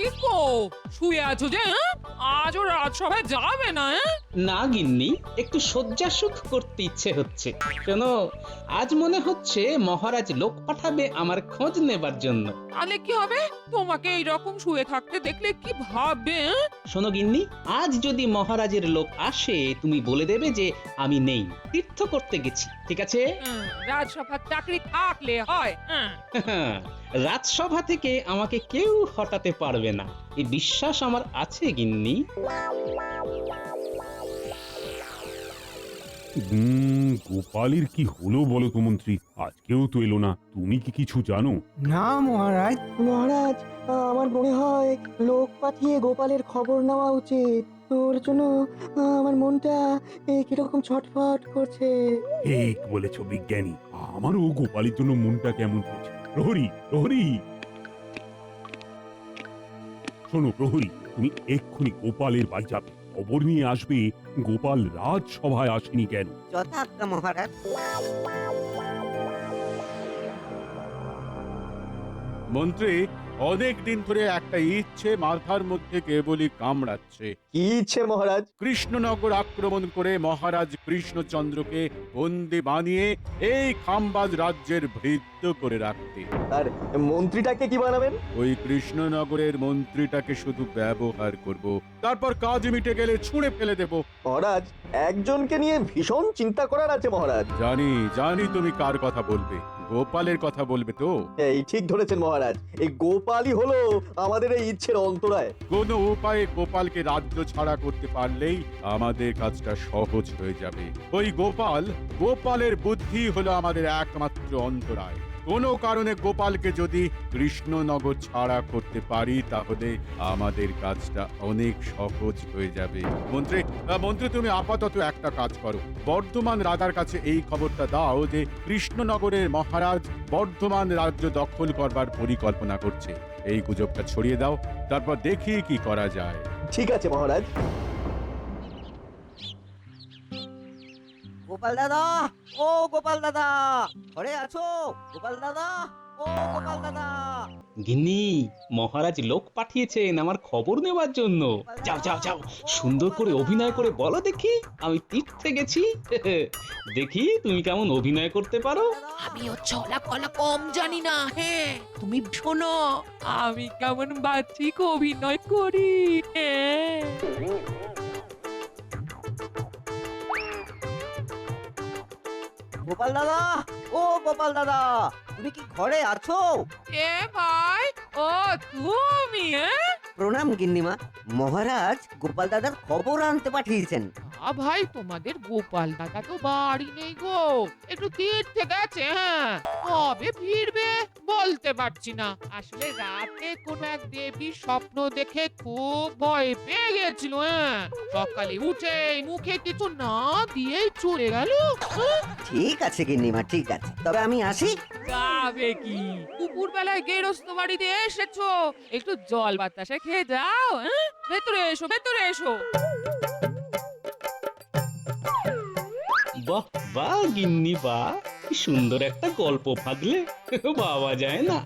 কি গো, শুয়ে আছো যে? আজও রাজসভায় যাবে না? না গিন্নি, একটু শয্যা সুখ করতে ইচ্ছে হচ্ছে। শোনো, আজ মনে হচ্ছে মহারাজ লোক পাঠাবে আমার খোঁজ নেবার জন্য। তাহলে কি হবে? তোমাকে এইরকম শুয়ে থাকতে দেখলে কি ভাববে? শোনো গিন্নি, আজ যদি মহারাজের লোক আসে তুমি বলে দেবে যে আমি নেই, তীর্থ করতে গেছি, ঠিক আছে? রাজসভার চাকরি থাকলে হয়। রাজসভা থেকে আমাকে কেউ হটাতে পারবে না, এই বিশ্বাস আমার আছে গিন্নি। গোপালের কি হলো বলো তো মন্ত্রী, আজকেও তো এলো না। তুমি কি কিছু জানো? না মহারাজ। মহারাজ, আমার মনে হয় লোক পাঠিয়ে গোপালের খবর নেওয়া উচিত। ওর জন্য আমার মনটা কিরকম ছটফট করছে। ঠিক বলেছ বিজ্ঞানী, আমারও গোপালের জন্য মনটা কেমন করছে। প্রহরী, প্রহরী, শোনো প্রহরী, তুমি এক্ষুনি গোপালের বাড়ি যাবে, খবর নিয়ে আসবে গোপাল রাজসভায় আসেনি কেন। যথাজ্ঞা মহারাজ। মন্ত্রী, অনেক দিন ধরে একটা ইচ্ছে মাথার মধ্যে কেবলই কামড়াচ্ছে। কি ইচ্ছে মহারাজ? কৃষ্ণনগর আক্রমণ করে মহারাজ কৃষ্ণচন্দ্রকে বন্দি বানিয়ে এই খাম্বাজ রাজ্যের ভৃত্য করে রাখতে। আর মন্ত্রীটাকে কি বানাবেন? ওই কৃষ্ণনগরের মন্ত্রীটাকে শুধু ব্যবহার করব, তারপর কাজ মিটে গেলে ছুঁড়ে ফেলে দেব। মহারাজ, একজনকে নিয়ে ভীষণ চিন্তা করার আছে মহারাজ। জানি জানি তুমি কার কথা বলবে, গোপালের কথা বলবে তো। এই ঠিক ধরেছেন মহারাজ, এই গোপালই হলো আমাদের এই ইচ্ছের অন্তরায়। কোনো উপায়ে গোপালকে রাজ্য ছাড়া করতে পারলেই আমাদের কাজটা সহজ হয়ে যাবে। ওই গোপালের বুদ্ধি হলো আমাদের একমাত্র অন্তরায়। কোনো কারণে গোপালকে যদি কৃষ্ণনগর ছাড়া করতে পারি তাহলে আমাদের কাজটা অনেক সহজ হয়ে যাবে। মন্ত্রী তুমি আপাতত একটা কাজ করো, বর্ধমান রাজার কাছে এই খবরটা দাও যে কৃষ্ণনগরের মহারাজ বর্ধমান রাজ্য দখল করবার পরিকল্পনা করছে। এই গুজবটা ছড়িয়ে দাও, তারপর দেখি কি করা যায়। ঠিক আছে মহারাজ। গোপাল দাদা, ও গোপাল দাদা, ঘরে আছো? গোপাল দাদা, ও গোপাল দাদা। গিন্নি, মহারাজ লোক পাঠিয়েছেন আমার খবর নেওয়ার জন্য। যাও যাও যাও, সুন্দর করে অভিনয় করে বলো দেখি আমি তীর্থে গেছি। দেখি তুমি কেমন অভিনয় করতে পারো। আমিও ছলা কলা কম জানি না। তুমি শোনো, আমি কেমন বাচ্চিক অভিনয় করি। গোপাল দাদা, ও গোপাল দাদা, তুমি কি ঘরে আছো? এ ভাই, ও তুমি? প্রণাম গিন্নিমা। মহারাজ গোপাল দাদার খবর আনতে পাঠিয়েছেন। ভাই, তোমাদের গোপাল দাদা তো বাড়ি নেই গো, একটু তীর্থে গেছে। কবে ফিরবে বলতে পারছি না। আসলে রাতে কোন এক দেবীর স্বপ্ন দেখে খুব ভয় পেয়ে গেছিল। সকালে উঠে মুখে কিছু না দিয়ে চলে গেল। ঠিক আছে গিন্নিমা, ঠিক আছে, তবে আমি আসি। যাবে কি, দুপুর বেলায় গেরস্ত বাড়িতে এসেছো, একটু জল বাতাসে খেয়ে যাও। ভেতরে এসো, ভেতরে এসো। বাহ বাহ গিন্নি বাহ, কি সুন্দর একটা গল্প ফাঁদলে, পাওয়া যায় না।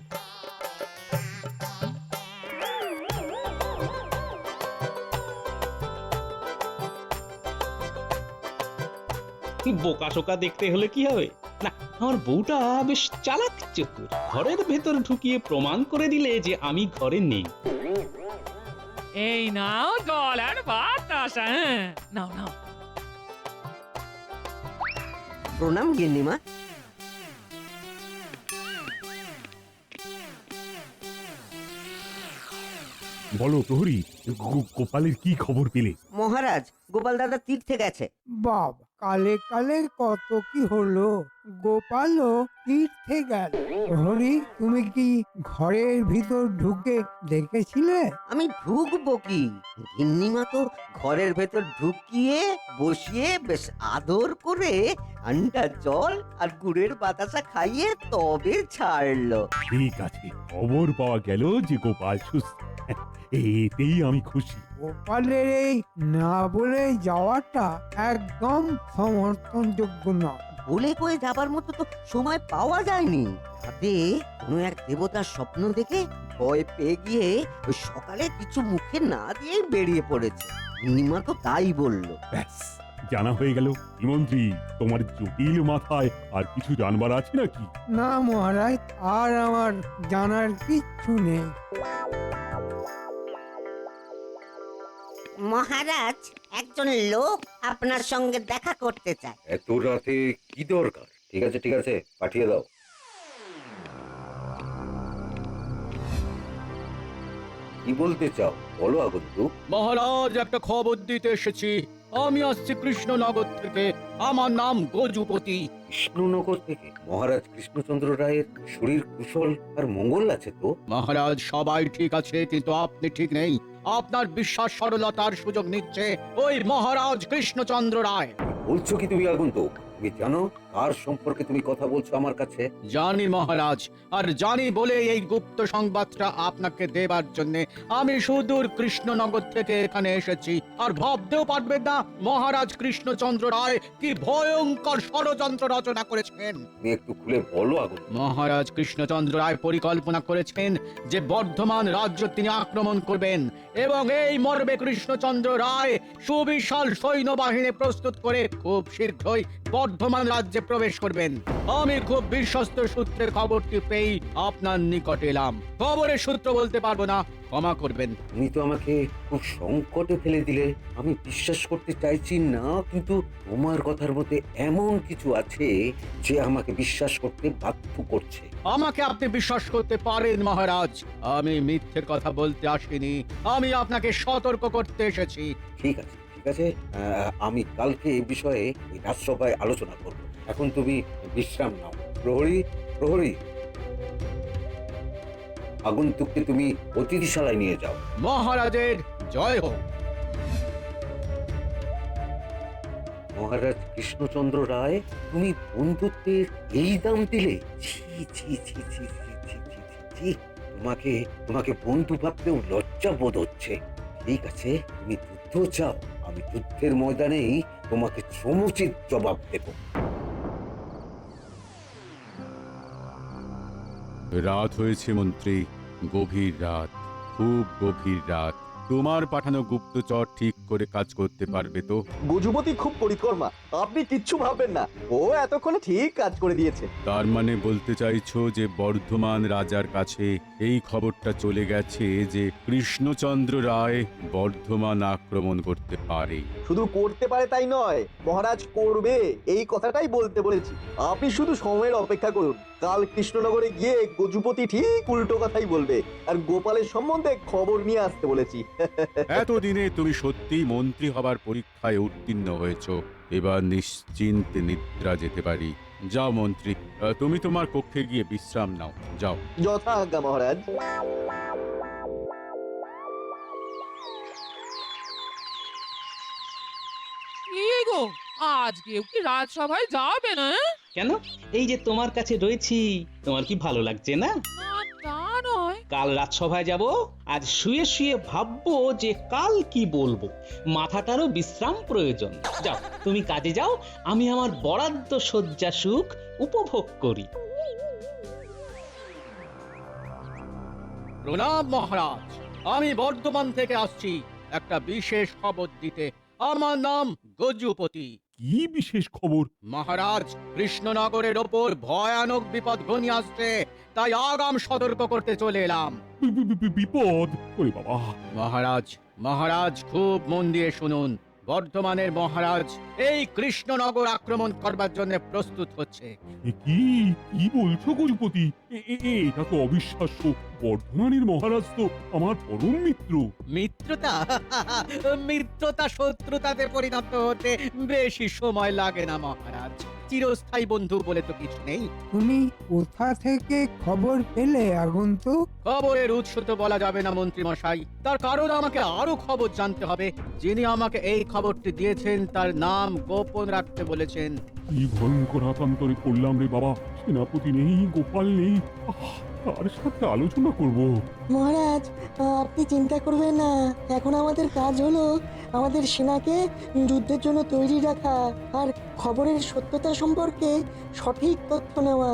বোকা শোকা দেখতে হলে কি হবে, না আমার বউটা বেশ চালাক চতুর, ঘরের ভেতর ঢুকিয়ে প্রমাণ করে দিলে যে আমি ঘরে নেই। এই নাও জল আর বাতাস। নাও নাও। প্রণাম গিন্নিমা। বলো প্রহরী, গোপালের কি খবর পেলে? মহারাজ গোপাল দাদা তীর্থে গেছে। বাবা, কালে কালে কত কি হলো। গোপালও তীর্থে গেল। হরি, তুমি কি ঘরের ভিতর ঢুকে দেখেছিলে? আমি ঢুকবো কি, গিন্নিমা তো ঘরের ভেতর ঢুকিয়ে বসিয়ে বেশ আদর করে ঠান্ডা জল আর গুড়ের বাতাসা খাইয়ে তবে ছাড়লো। ঠিক আছে, খবর পাওয়া গেল যে গোপাল সুস্থ, এতেই আমি খুশি। গোপালের এই না বলে যাওয়াটা একদম সমর্থনযোগ্য নয়। বলে কয়ে যাবার মতো তো সময় পাওয়া যায়নি। তাতে কোনো এক দেবতার স্বপ্ন দেখে ভয় পেয়ে গিয়ে ওই সকালে কিছু মুখে না দিয়ে বেরিয়ে পড়েছে। গিন্নিমা তো তাই বলল। ব্যাস জানা হয়ে গেল। কি মন্ত্রী, তোমার জটিল মাথায় আর কিছু জানবার আছে নাকি? না মহারাজ, আর আমার জানার কিচ্ছু নেই। মহারাজ, একজন লোক আপনার সঙ্গে দেখা করতে চায়। এত রাতে কি দরকার? ঠিক আছে ঠিক আছে, পাঠিয়ে দাও। কি বলতে চাও বলো আগন্তুক। মহারাজ, একটা খবর দিতে এসেছি। আমি আসছি কৃষ্ণনগর থেকে। আমার নাম গজুপতি। কৃষ্ণনগর থেকে? মহারাজ কৃষ্ণচন্দ্র রায়ের শরীর কুশল আর মঙ্গল আছে তো? মহারাজ, সবাই ঠিক আছে, কিন্তু আপনি ঠিক নেই। আপনার বিশ্বাস সরলতার সুযোগ নিচ্ছে ওই মহারাজ কৃষ্ণচন্দ্র রায়। বলছো কি তুমি আগন্তুক? তুমি জানো কার সম্পর্কে তুমি কথা বলছো আমার কাছে? জানি মহারাজ, আর জানি বলে এই গুপ্ত সংবাদটা আপনাকে দেবার জন্য আমি সুদূর কৃষ্ণনগর থেকে এখানে এসেছি। আর ভাবতেও পারবেন না মহারাজ কৃষ্ণচন্দ্র রায় কি ভয়ঙ্কর ষড়যন্ত্র রচনা করেছেন। তুমি একটু খুলে বলো আগন্তুক। মহারাজ কৃষ্ণচন্দ্র রায় পরিকল্পনা করেছেন যে বর্ধমান রাজ্য তিনি আক্রমণ করবেন, এবং এই মর্মে কৃষ্ণচন্দ্র রায় সুবিশাল সৈন্যবাহিনী প্রস্তুত করে খুব শীঘ্রই বর্ধমান রাজ্যে প্রবেশ করবেন। আমি খুব বিশ্বস্ত সূত্রের খবরটি পেয়ে আপনার নিকট এলাম। খবরের সূত্র বলতে পারবো না, ক্ষমা করবেন। তুমি তো আমাকে খুব সংকটে ফেলে দিলে। আমি বিশ্বাস করতে চাইছি না, কিন্তু তোমার কথার মধ্যে এমন কিছু আছে যে আমাকে বিশ্বাস করতে বাধ্য করছে। আমাকে আপনি বিশ্বাস করতে পারেন মহারাজ, আমি মিথ্যের কথা বলতে আসিনি। আমি আপনাকে সতর্ক করতে এসেছি। ঠিক আছে ঠিক আছে, আমি কালকে এই বিষয়ে ওই রাজসভায় আলোচনা করব। এখন তুমি বিশ্রাম নাও। প্রহরী প্রহরী, আগন্তুককে তুমি অতিথিশালায় নিয়ে যাও। মহারাজের জয় হোক। মহারাজ কৃষ্ণচন্দ্র রায়, তুমি বন্ধুত্বের এই দাম দিলে? ছি ছি ছি ছি ছি ছি ছি ছি। তোমাকে তোমাকে বন্ধু ভাবতেও লজ্জা বোধ হচ্ছে। ঠিক আছে, তুমি যুদ্ধ চাও, আমি যুদ্ধের ময়দানেই তোমাকে সমুচিত জবাব দেব। রাত হয়েছে মন্ত্রী, গভীর রাত, খুব গভীর রাত। তোমার পাঠানো গুপ্তচর ঠিক করে কাজ করতে পারবে তো? গজুপতি খুব পরিকর্মা, আপনি কিচ্ছু ভাববেন না, ও এতক্ষণে ঠিক কাজ করে দিয়েছে। তার মানে বলতে চাইছো যে বর্ধমান রাজার কাছে এই খবরটা চলে গেছে যে কৃষ্ণচন্দ্র রায় বর্ধমান আক্রমণ করতে পারে? শুধু করতে পারে তাই নয়, মহারাজ করবে, এই কথাটাই বলতে বলেছি। আপনি শুধু সময়ের অপেক্ষা করুন। কাল কৃষ্ণনগরে গিয়ে গজুপতি ঠিক উল্টো কথাই বলবে, আর গোপালের সম্বন্ধে খবর নিয়ে আসতে বলেছি। এতদিনে তুমি সত্যি মন্ত্রী হবার পরীক্ষায় উত্তীর্ণ হয়েছো। এবার নিশ্চিন্তে নিদ্রা যেতে পারি। যাও মন্ত্রী, তুমি তোমার কক্ষে গিয়ে বিশ্রাম নাও, যাও। যথা আজ্ঞা মহারাজ। কি গো, আজকেও কি রাজসভায় যাবে না? কেন? এই যে তোমার কাছে রয়েছি, তোমার কি ভালো লাগছে না? না, তা নয়। কাল রাজসভায় যাব, আজ শুয়ে শুয়ে ভাববো যে কাল কি বলবো। মাথাটারও বিশ্রাম প্রয়োজন। যাও তুমি কাজে যাও, আমি আমার বরাদ্দ শয্যা সুখ উপভোগ করি। প্রণাম মহারাজ, আমি বর্ধমান থেকে আসছি একটা বিশেষ খবর দিতে। আমার নাম গজুপতি। কি বিশেষ খবর? মহারাজ, কৃষ্ণনগরের ওপর ভয়ানক বিপদ ঘনিয়ে আসছে, তাই আগাম সতর্ক করতে চলে এলাম। বিপদ? ওরে বাবা! মহারাজ খুব মন দিয়ে শুনুন। বর্ধমানের মহারাজ এই কৃষ্ণনগর আক্রমণ করবার জন্য প্রস্তুত হচ্ছে। কি কি বলছো গজপতি? এটা তো অবিশ্বাস্য। বর্ধমানের মহারাজ তো আমার পরম মিত্র। মিত্রতা শত্রুতাতে পরিণত হতে বেশি সময় লাগে না মহারাজ। চিরস্থায়ী বন্ধু বলে তো কিছু নেই। তুমি কোথা থেকে খবর পেলে আগন্তুক? খবরের উৎস তো বলা যাবে না মন্ত্রী মশাই, তার কারণ আমাকে আরো খবর জানতে হবে। যিনি আমাকে এই খবরটি দিয়েছেন তার নাম গোপন রাখতে বলেছেন। কি ভয়ঙ্কর হাতান্তরে পড়লাম রে বাবা! সেনাপতি নেই, গোপাল নেই, কার সাথে আলোচনা করব? মহারাজ, আপনি চিন্তা করবেন না। এখন আমাদের কাজ হলো আমাদের সেনাকে যুদ্ধের জন্য তৈরি রাখা আর খবরের সত্যতা সম্পর্কে সঠিক তথ্য নেওয়া।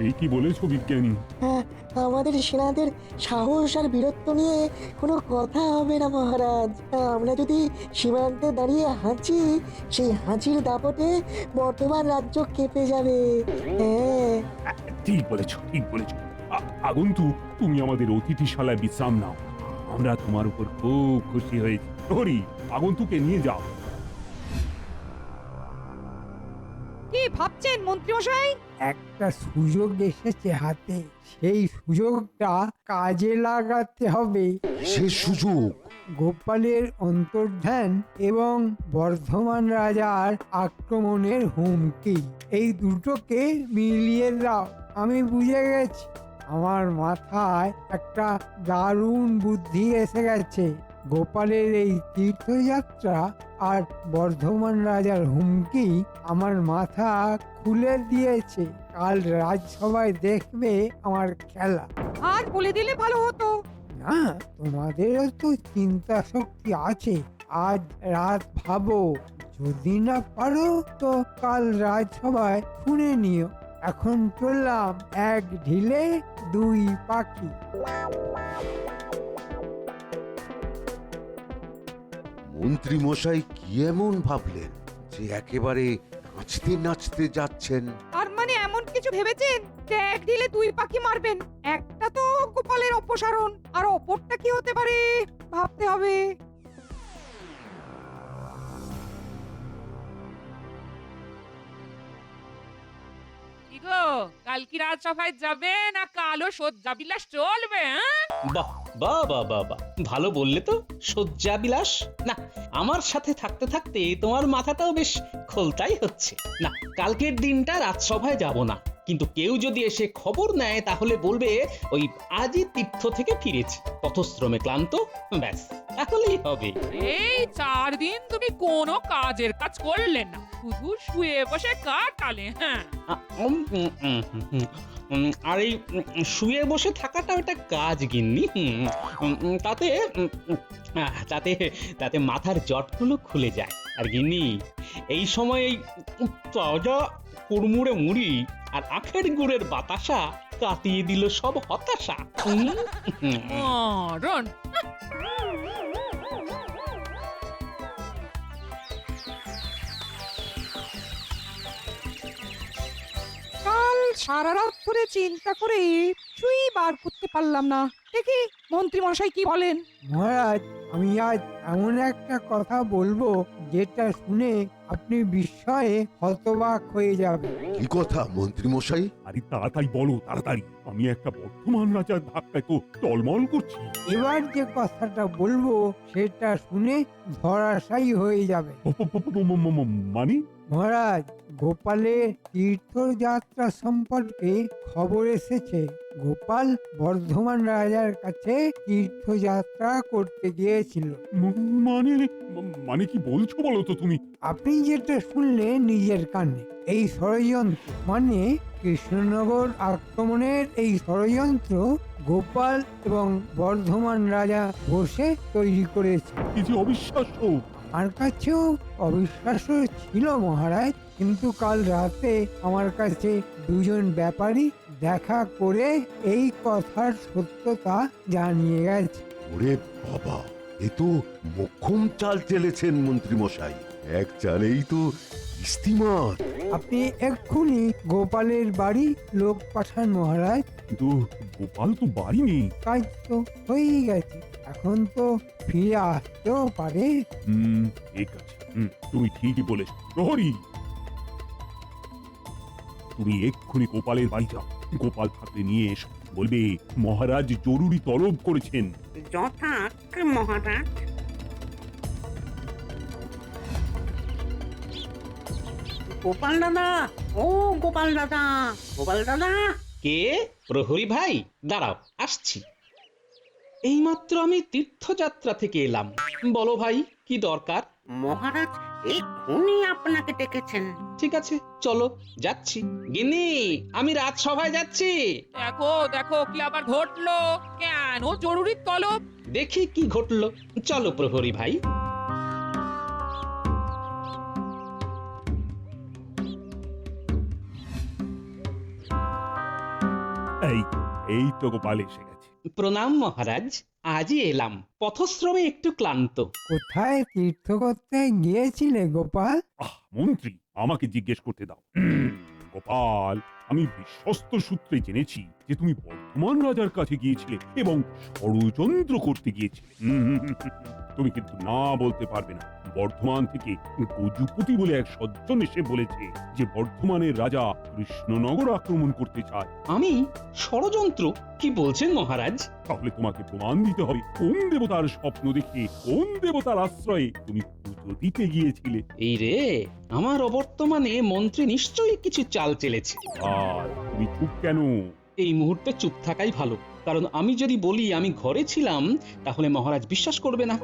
এই কি বলেছো বিজ্ঞানী? হ্যাঁ, আমাদের সেনাদের সাহস আর বীরত্ব নিয়ে কোনো কথা হবে না মহারাজ। আমরা যদি সীমান্তে দাঁড়িয়ে হাঁচি, সেই হাঁচির দাপটে বর্তমান রাজ্য কেঁপে যাবে। হ্যাঁ, ঠিক বলেছো, ঠিক বলেছো। আগন্তুক, তুমি আমাদের অতিথিশালায় বিশ্রাম নাও। আমরা তোমার উপর খুব খুশি হয়েছি। প্রহরী, আগন্তুকে নিয়ে যাও। কি ভাবছেন মন্ত্রী মশাই? একটা সুযোগ এসেছে হাতে, সেই সুযোগটা কাজে লাগাতে হবে। সে সুযোগ? গোপালের অন্তর্ধান এবং বর্ধমান রাজার আক্রমণের হুমকি, এই দুটোকে মিলিয়ে দাও। আমি বুঝে গেছি, আমার মাথায় একটা দারুণ বুদ্ধি এসে গেছে। গোপালের এই তীর্থযাত্রা আর বর্ধমান রাজার হুমকি আমার মাথা খুলে দিয়েছে। কাল রাজসভায় দেখবে আমার খেলা। আজ বলে দিলে ভালো হতো। না, তোমাদেরও তো চিন্তা শক্তি আছে। আজ রাত ভাবো, যদি না পারো তো কাল রাজসভায় শুনে নিও। এখন চললাম এক ঢিলে দুই পাখি। মন্ত্রী মশাই কি এমন ভাবলেন যে একেবারে নাচতে নাচতে যাচ্ছেন? আর মানে এমন কিছু ভেবেছেন যে এক ঢিলে দুই পাখি মারবেন? একটা তো গোপালের অপসারণ, আর অপরটা কি হতে পারে ভাবতে হবে। কি গো, কাল কি রাজসভায় যাবে না কালো সজ্জা বিলাস চলবে? বাহ বাহ বাহ বাহ বাহ, ভালো বললে তো, শয্যা বিলাস। না, আমার সাথে থাকতে থাকতে তোমার মাথাটাও বেশ খোলতাই হচ্ছে। না, কালকের দিনটা রাজসভায় যাব না, কিন্তু কেউ যদি এসে খবর নেয় তাহলে বলবে ওই আজই তীর্থ থেকে ফিরেছি, পথশ্রমে ক্লান্ত, ব্যাস তাহলেই হবে। এই 4 দিন তুমি কোনো কাজের কাজ করলে না, শুধু শুয়ে বসে কাটালে। হ্যাঁ, আর এই শুয়ে বসে থাকাটা একটা কাজ গিন্নি। তাতে তাতে তাতে মাথার জটগুলো খুলে যায়। আর গিন্নি, এই সময় এই তাজা কুড়মুড়ে মুড়ি আর আখের গুড়ের বাতাসা কাটিয়ে দিল সব হতাশা। মরণ। কাল সারা রাত ধরে চিন্তা করে কিছুই বার করতে পারলাম না। দেখি মন্ত্রী মশাই কি বলেন। মহারাজ, আমি আজ এমন একটা কথা বলবো যেটা শুনে আপনি বিস্ময়ে হতবাক হয়ে যাবেন। কি কথা মন্ত্রী মশাই? আরে তাড়াতাড়ি বলো, তাড়াতাড়ি। আমি একটা বর্ধমান রাজার ধাক্কায় তো টলমল করছি। এবার যে কথাটা বলবো সেটা শুনে ধরাশায়ী হয়ে যাবে। মানে? মহারাজ, গোপালের তীর্থযাত্রা সম্পর্কে খবর এসেছে। গোপাল বর্ধমান রাজার কাছে তীর্থযাত্রা করতে গিয়েছিল। মানে মানে কি বলছো বলো তো তুমি? আপনি যেটা শুনলেন নিজের কানে, এই ষড়যন্ত্র মানে কৃষ্ণনগর আক্রমণের এই ষড়যন্ত্র গোপাল এবং বর্ধমান রাজা বসে তৈরি করেছে। এই যে অবিশ্বাস্য! আমার কাছেও অবিশ্বাস্য ছিল মহারাজ, কিন্তু কাল রাতে আমার কাছে দুজন ব্যাপারী দেখা করে এই কথার সত্যতা জানিয়ে গেছে। ওরে বাবা, এ তো মোক্ষম চাল চেলেছেন মন্ত্রী মশাই। এক চালেই তো কিস্তিমাত। আপনি এক্ষুনি গোপালের বাড়ি লোক পাঠান মহারাজ। কিন্তু গোপাল তো বাড়ি নেই। কাজ তো হয়েই গেছে, এখন তো ফিরে আসতেও পারে। ঠিক আছে, তুমি ঠিকই বলেছো। প্রহরী, তুমি এক্ষুনি গোপালের বাড়ি যাও। গোপাল থাকলে নিয়ে এসো। বলবে মহারাজ জরুরি তলব করেছেন। যথাজ্ঞা মহারাজ। গোপাল দাদা, ও গোপাল দাদা, গোপাল দাদা। কে? প্রহরী ভাই, দাঁড়াও, আসছি। এইমাত্র আমি তীর্থযাত্রা থেকে এলাম। বলো ভাই, কি দরকার? মহারাজ এক্ষুনি আপনাকে ডেকেছেন। ঠিক আছে, চলো, যাচ্ছি। গিন্নি, আমি রাজসভায় যাচ্ছি। দেখো দেখো কি আবার ঘটলো, কেন জরুরি তলব? দেখি কি ঘটলো। চলো প্রহরী ভাই। এই এই তো গোপাল এসে গেছে। প্রণাম মহারাজ, আজই এলাম, পথশ্রমে একটু ক্লান্ত। কোথায় তীর্থ করতে গিয়েছিলে গোপাল? মন্ত্রী, আমাকে জিজ্ঞেস করতে দাও। গোপাল, আমি বিশ্বস্ত সূত্রে জেনেছি যে তুমি বর্ধমান রাজার কাছে গিয়েছিলে এবং ষড়যন্ত্র করতে গিয়েছিলে। তুমি কিন্তু না বলতে পারবে না। বর্ধমান থেকে গজুপতি বলে এক সজ্জন এসে বলেছে যে বর্ধমানের রাজা কৃষ্ণনগর আক্রমণ করতে চায়। আমি ষড়যন্ত্র? কি বলছেন মহারাজ? তাহলে তোমাকে প্রমাণ দিতে হবে কোন দেবতার স্বপ্ন দেখে কোন দেবতার আশ্রয়ে তুমি পুজো দিতে গিয়েছিলে। এই রে, আমার অবর্তমানে মন্ত্রী নিশ্চয়ই কিছু চাল চেলেছে। আর তুমি চুপ কেন? এই মুহূর্তে চুপ থাকাই ভালো, কারণ আমি যদি বলি আমি ঘরে ছিলাম তাহলে মহারাজ বিশ্বাস করবে না।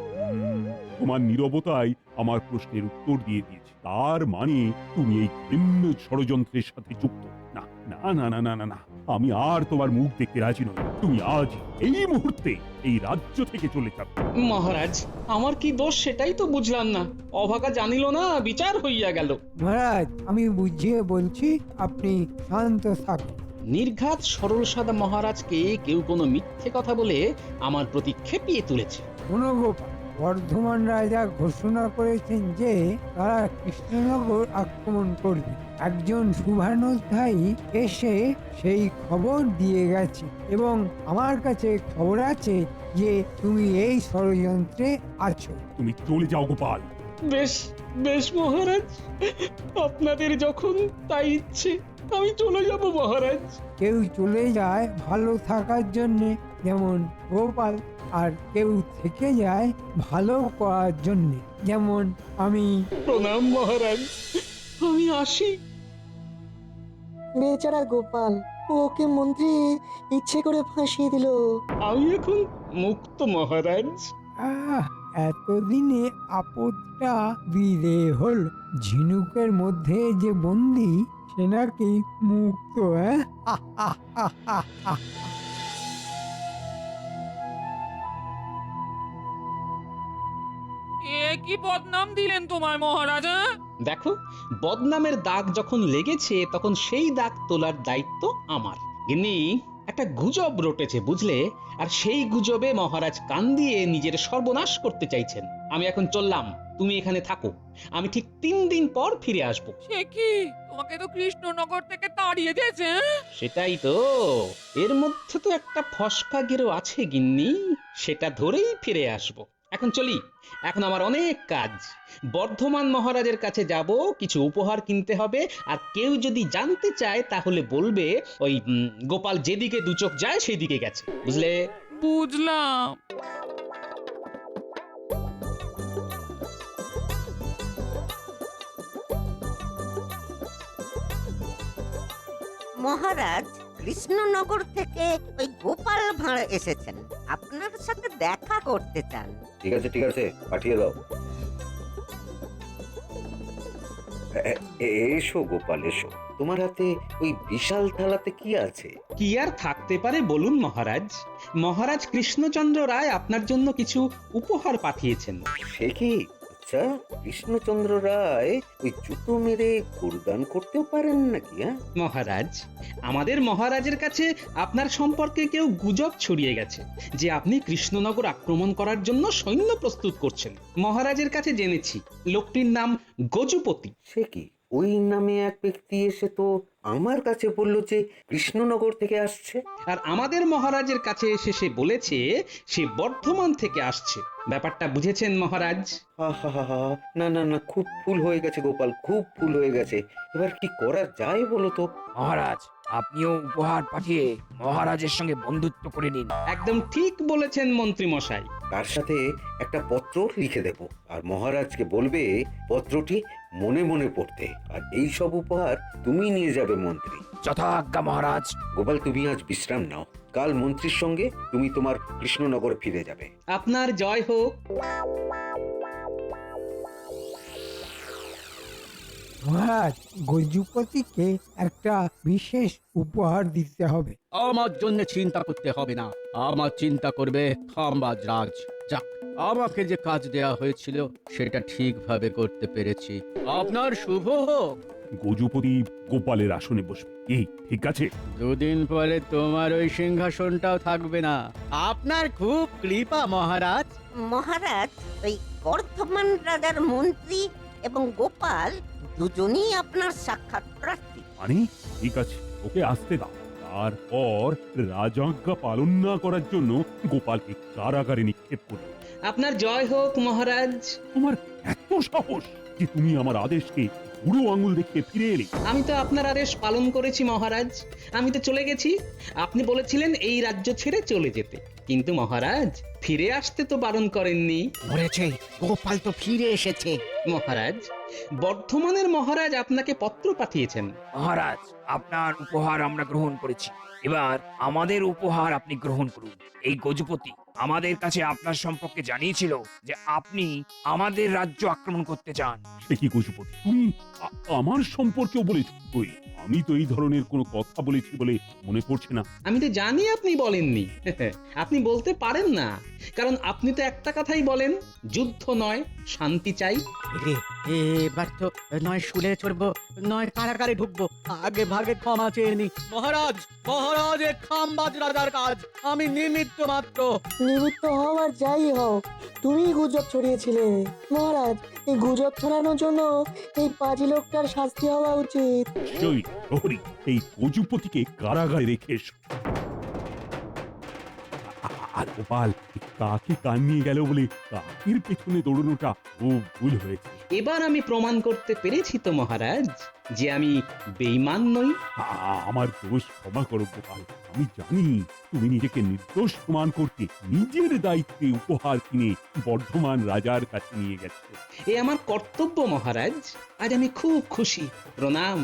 তোমার নীরবতাই আমার প্রশ্নের উত্তর দিয়ে দিয়েছে। তার মানে তুমি এই ভিন্ন ষড়যন্ত্রের সাথে যুক্ত। না না না না না না না, আমি আর তোমার মুখ দেখতে রাজি নই। তুমি আজ এই মুহূর্তে এই রাজ্য থেকে চলে যাবে। মহারাজ, আমার কি দোষ সেটাই তো বুঝলাম না। অভাগা জানিল না, বিচার হইয়া গেল। মহারাজ, আমি বুঝিয়ে বলছি, আপনি শান্ত থাকুন। নির্ঘাত সরল সাদা মহারাজকে কেউ কোনো মিথ্যে কথা বলে আমার প্রতি খেপিয়ে তুলেছে। শোনো গোপাল, বর্ধমান রাজা ঘোষণা করেছেন যে তারা কৃষ্ণনগর আক্রমণ করবে। একজন শুভানুধ্যায়ী এসে সেই খবর দিয়ে গেছে এবং আমার কাছে খবর আছে যে তুমি এই ষড়যন্ত্রে আছো। তুমি চলে যাও গোপাল। বেশ বেশ মহারাজ, আপনাদের যখন তাই ইচ্ছে আমি চলে যাব মহারাজ। কেউ চলে যায় ভালো থাকার জন্যে, যেমন গোপাল, আর কেউ থেকে যায় ভালো করার জন্যে, যেমন আমি। প্রণাম মহারাজ, আমি আসি। বেচারা গোপাল, ওকে মন্ত্রী ইচ্ছে করে ফাঁসিয়ে দিল। আমি এখন মুক্ত মহারাজ। এতদিনে আপদটা বিদে হল। ঝিনুকের মধ্যে যে বন্দি সে নাকি মুক্ত। এ কি বদনাম দিলেন তোমার মহারাজ? দেখো, বদনামের দাগ যখন লেগেছে তখন সেই দাগ তোলার দায়িত্ব আমার। গিন্নি, একটা গুজব রটেছে বুঝলে, আর সেই গুজবে মহারাজ কান দিয়ে নিজের সর্বনাশ করতে চাইছেন। আমি এখন চললাম, তুমি এখানে থাকো, আমি ঠিক 3 দিন পর ফিরে আসবো। সে কি, তোমাকে তো কৃষ্ণনগর থেকে তাড়িয়ে দিয়েছে? সেটাই তো, এর মধ্যে তো একটা ফসকা গেরো আছে গিন্নি, সেটা ধরেই ফিরে আসবো। এখন চলি, এখন আমার অনেক কাজ। বর্ধমান মহারাজের কাছে যাব, কিছু উপহার কিনতে হবে, আর কেউ যদি জানতে চায় তাহলে বলবে ওই গোপাল যেদিকে দু চোখ যায় সেই দিকে গেছে, বুঝলে? বুঝলাম। মহারাজ, কৃষ্ণনগর থেকে ওই গোপাল ভাঁড় এসেছেন, আপনার সাথে দেখা করতে চান। ঠিক আছে ঠিক আছে, পাঠিয়ে দাও। এসো গোপাল, এসো। তোমার হাতে ওই বিশাল থালাতে কি আছে? কি আর থাকতে পারে বলুন মহারাজ? মহারাজ কৃষ্ণচন্দ্র রায় আপনার জন্য কিছু উপহার পাঠিয়েছেন। সে কি? আচ্ছা, কৃষ্ণচন্দ্র রায় ওই জুতো মেরে গুরদান করতেও পারেন নাকি? মহারাজ, আমাদের মহারাজের কাছে আপনার সম্পর্কে কেউ গুজব ছড়িয়ে গেছে যে আপনি কৃষ্ণনগর আক্রমণ করার জন্য সৈন্য প্রস্তুত করছেন। মহারাজের কাছে জেনেছি লোকটির নাম গজুপতি। সে কি? ওই নামে এক ব্যক্তি এসে তো আমার কাছে বললো যে কৃষ্ণনগর থেকে আসছে। আর আমাদের মহারাজের কাছে এসে সে বলেছে সে বর্ধমান থেকে আসছে। ব্যাপারটা বুঝেছেন মহারাজ? না না না, খুব ভুল হয়ে গেছে গোপাল, খুব ভুল হয়ে গেছে। এবার কি করা যায় বলো তো? মহারাজ, আপনিও উপহার পাঠিয়ে মহারাজের সঙ্গে বন্ধুত্ব করে নিন। একদম ঠিক বলেছেন মন্ত্রী মশাই। তার সাথে একটা পত্র লিখে দেব, আর মহারাজকে বলবে পত্রটি মনে মনে পড়তে, আর এই সব উপহার তুমি নিয়ে যাবে মন্ত্রী। যথাজ্ঞা মহারাজ। গোপাল, তুমি আজ বিশ্রাম নাও, কাল মন্ত্রীর সঙ্গে তুমি তোমার কৃষ্ণনগর ফিরে যাবে। আপনার জয় হোক। মহারাজ গজুপতিকে একটা বিশেষ উপহার দিতে হবে। আমার জন্য চিন্তা করতে হবে না, আমার চিন্তা করবে খাম্বাজ রাজ। যাক, আমাকে যে কাজ দেয়া হয়েছিল সেটা ঠিকভাবে করতে পেরেছি। আপনার শুভ হোক। গজপতি গোপালের আসনে বসবে, এই ঠিক আছে? দুদিন পরে তোমার ওই সিংহাসনটাও থাকবে না। আপনার খুব কৃপা মহারাজ। মহারাজ, ওই বর্ধমান রাজার মন্ত্রী এবং গোপাল দুজনেই আপনার সাক্ষাৎ প্রার্থী। মানে ঠিক আছে, ওকে আসতে দাও। তারপর রাজাজ্ঞা পালন না করার জন্য গোপালকে কারাগারে নিক্ষেপ করবে। আপনার জয় হোক মহারাজ। তোমার এত সাহস যে তুমি আমার আদেশকে বুড়ো আঙুল দেখিয়ে ফিরে এলে। আমি তো আপনার আদেশ পালন করেছি মহারাজ, আমি তো চলে গেছি। আপনি বলেছিলেন এই রাজ্য ছেড়ে চলে যেতে, কিন্তু মহারাজ ফিরে আসতে তো বারণ করেননি। বলেছে গোপাল তো ফিরে এসেছে। মহারাজ, বর্ধমানের মহারাজ আপনাকে পত্র পাঠিয়েছেন। মহারাজ, আপনার উপহার আমরা গ্রহণ করেছি, এবার আমাদের উপহার আপনি গ্রহণ করুন। এই গজপতি আমাদের কাছে আপনার সম্পর্কে জানিয়েছিল যে আপনি আমাদের রাজ্য আক্রমণ করতে চান। সে কি গজপতি, তুমি আমার সম্পর্কেও বলেছ? কই, আমি তো এই ধরনের কোনো কথা বলেছি বলে মনে পড়ছে না। আমি তো জানি আপনি বলেননি। আপনি বলতে পারেন না, কারণ আপনি তো একটা কথাই বলেন, যুদ্ধ নয় শান্তি চাই। রে, এবার তো নয় শুলে চড়বো, নয় কারাগারে ঢুকবো। আগে ভাগে ক্ষমা চেয়ে নি। মহারাজ, মহারাজ, এ খাম্বাজ রাজার কাজ, আমি নিমিত্ত মাত্র। নিমিত্ত হও আর যাই হও, তুমি গুজব ছড়িয়েছিলে। মহারাজ, এই গুজব ছড়ানোর জন্য এই পাজি লোকটার শাস্তি হওয়া উচিত। জয় প্রহরী, এই গজপতিকে কারাগারে রেখে এসো। আর গোপাল কাকে কান নিয়ে গেল বলে কাকের পেছনে দৌড়ানোটা খুব ভুল হয়েছে। এবার আমি প্রমাণ করতে পেরেছি তো মহারাজ যে আমি বেঈমান নই। আমার দোষ ক্ষমা করো গোপাল, আমি জানি তুমি নিজেকে নির্দোষ প্রমাণ করতে নিজের দায়িত্বে উপহার কিনে বর্ধমান রাজার কাছে নিয়ে গেছো। এ আমার কর্তব্য মহারাজ, আজ আমি খুব খুশি। প্রণাম।